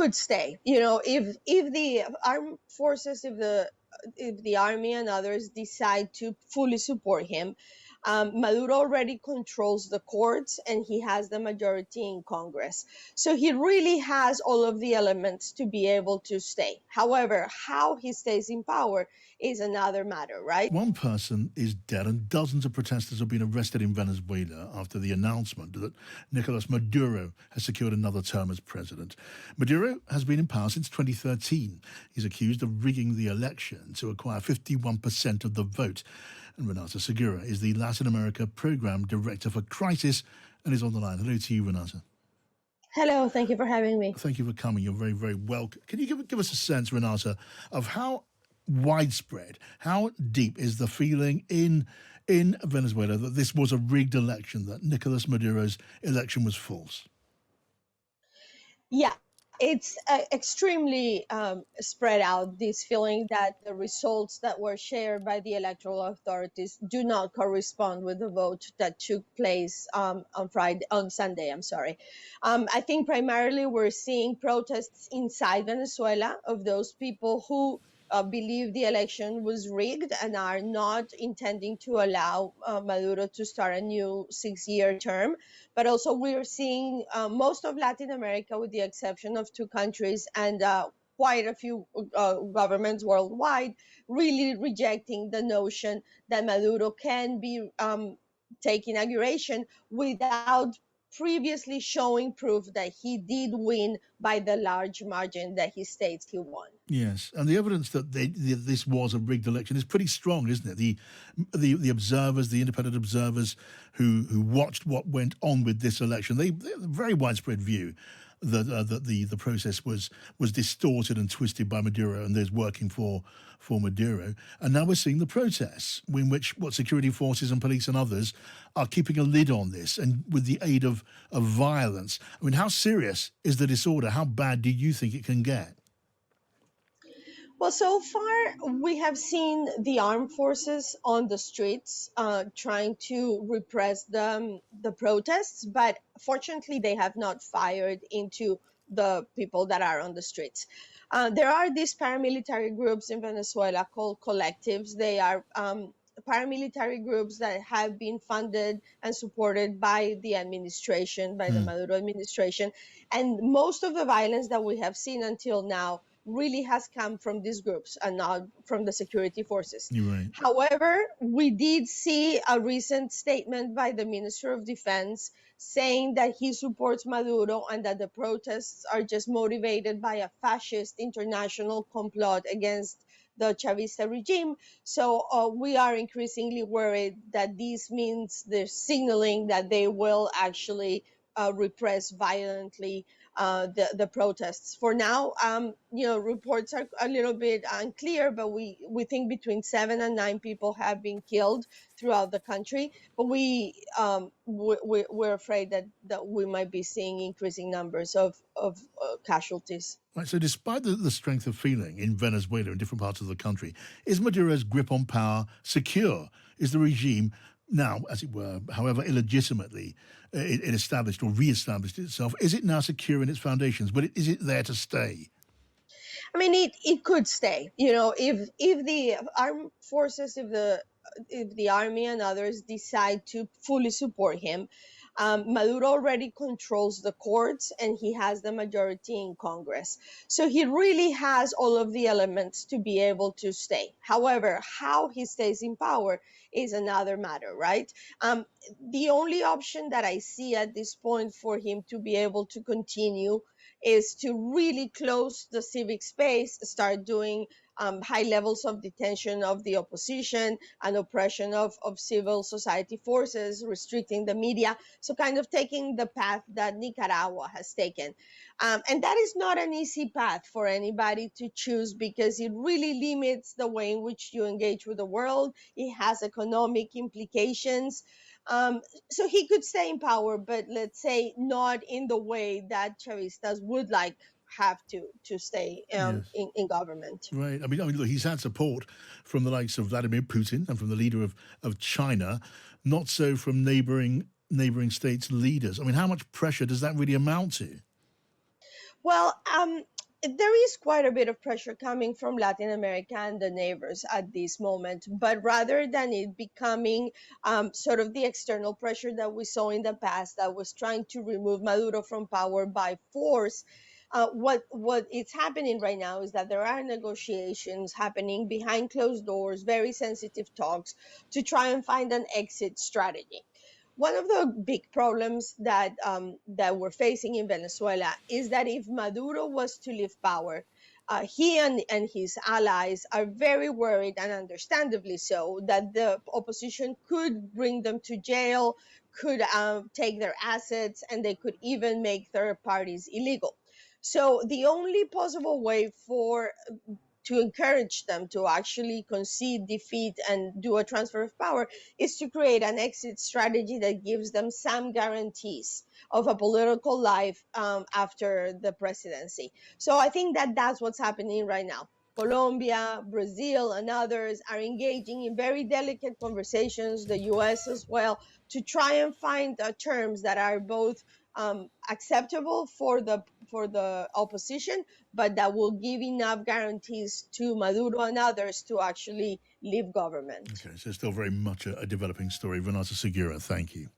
could stay. If the armed forces, if the army and others decide to fully support him, Maduro already controls the courts and he has the majority in Congress. So he really has all of the elements to be able to stay. However, how he stays in power is another matter, right? One person is dead and dozens of protesters have been arrested in Venezuela after the announcement that Nicolas Maduro has secured another term as president. Maduro has been in power since 2013. He's accused of rigging the election to acquire 51% of the vote. And Renata Segura is the Latin America Program Director for Crisis and is on the line. Hello to you, Renata. Hello, thank you for having me. Thank you for coming. You're very, very welcome. Can you give us a sense, Renata, of how widespread, how deep is the feeling in Venezuela that this was a rigged election, that Nicolas Maduro's election was false? Yeah, it's extremely spread out, this feeling that the results that were shared by the electoral authorities do not correspond with the vote that took place on Sunday. I think primarily we're seeing protests inside Venezuela of those people who believe the election was rigged and are not intending to allow Maduro to start a new 6-year term. But also we're seeing most of Latin America, with the exception of 2 countries and quite a few governments worldwide, really rejecting the notion that Maduro can be take inauguration without previously showing proof that he did win by the large margin that he states he won. Yes, and the evidence that this was a rigged election is pretty strong, isn't it? The observers, the independent observers who watched what went on with this election, they have a very widespread view that the process was distorted and twisted by Maduro, and there's working for Maduro. And now we're seeing the protests in which security forces and police and others are keeping a lid on this, and with the aid of violence. I mean, how serious is the disorder? How bad do you think it can get? Well, so far we have seen the armed forces on the streets trying to repress the protests, but fortunately they have not fired into the people that are on the streets. There are these paramilitary groups in Venezuela called collectives. They are paramilitary groups that have been funded and supported by the administration, by the Maduro administration. And most of the violence that we have seen until now really has come from these groups and not from the security forces. You're right. However, we did see a recent statement by the Minister of Defense saying that he supports Maduro and that the protests are just motivated by a fascist international complot against the Chavista regime. So we are increasingly worried that this means they're signaling that they will actually repress violently the protests. For now, reports are a little bit unclear, but we think between 7 and 9 people have been killed throughout the country. But we're afraid that we might be seeing increasing numbers of casualties. Right, so despite the strength of feeling in Venezuela and different parts of the country, is Maduro's grip on power secure? Is the regime now, as it were, however illegitimately it established or re-established itself, is it now secure in its foundations? But is it there to stay? I mean, it could stay. If the armed forces, if the army and others decide to fully support him, Maduro already controls the courts and he has the majority in Congress. So he really has all of the elements to be able to stay. However, how he stays in power is another matter, right? The only option that I see at this point for him to be able to continue is to really close the civic space, start doing high levels of detention of the opposition and oppression of civil society forces, restricting the media. So kind of taking the path that Nicaragua has taken. And that is not an easy path for anybody to choose because it really limits the way in which you engage with the world. It has economic implications. So he could stay in power, but let's say not in the way that Chavistas would have to stay in government. Right. I mean, look, he's had support from the likes of Vladimir Putin and from the leader of China, not so from neighboring states' leaders. I mean, how much pressure does that really amount to? Well, there is quite a bit of pressure coming from Latin America and the neighbors at this moment. But rather than it becoming sort of the external pressure that we saw in the past that was trying to remove Maduro from power by force, what is happening right now is that there are negotiations happening behind closed doors, very sensitive talks to try and find an exit strategy. One of the big problems that we're facing in Venezuela is that if Maduro was to leave power, he and his allies are very worried, and understandably so, that the opposition could bring them to jail, could take their assets, and they could even make third parties illegal. So the only possible way for to encourage them to actually concede defeat and do a transfer of power is to create an exit strategy that gives them some guarantees of a political life after the presidency. So I think that that's what's happening right now. Colombia, Brazil, and others are engaging in very delicate conversations, the US as well, to try and find terms that are both acceptable for the opposition, but that will give enough guarantees to Maduro and others to actually leave government. Okay, so still very much a developing story. Renata Segura, thank you.